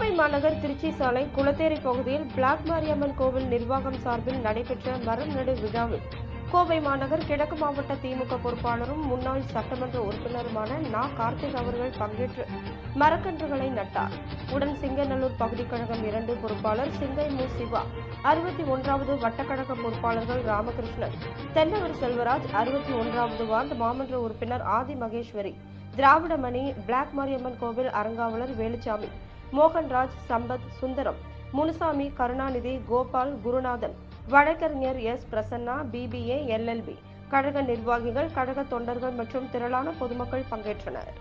கோவை மாநகர் திருச்சி சாலை குளத்தேரி பகுதியில் பிளாக் மாரியம்மன் கோவில் நிர்வாகம் சார்பில் நடைபெற்ற மரம் நடு விழாவில் கோவை மாநகர் கிழக்கு மாவட்ட திமுக பொறுப்பாளரும் முன்னாள் சட்டமன்ற உறுப்பினருமான நா. கார்த்திக் அவர்கள் பங்கேற்று மரக்கன்றுகளை நட்டார். உடன் சிங்கநல்லூர் பகுதி கழகம் 2 பொறுப்பாளர் சிங்கை மு. சிவா, 61வது வட்டக்கழக பொறுப்பாளர்கள் ராமகிருஷ்ணன், தென்னவர் செல்வராஜ், 61வது வார்டு மாமன்ற உறுப்பினர் ஆதி மகேஸ்வரி, திராவிடமணி, பிளாக் மாரியம்மன் கோவில் அறங்காவலர் வேலுச்சாமி, மோகன்ராஜ், சம்பத், சுந்தரம், முனுசாமி, கருணாநிதி, கோபால், குருநாதன், வழக்கறிஞர் எஸ். பிரசன்னா, BBA, LLB, கழக நிர்வாகிகள், கழக தொண்டர்கள் மற்றும் திரளான பொதுமக்கள் பங்கேற்றனர்.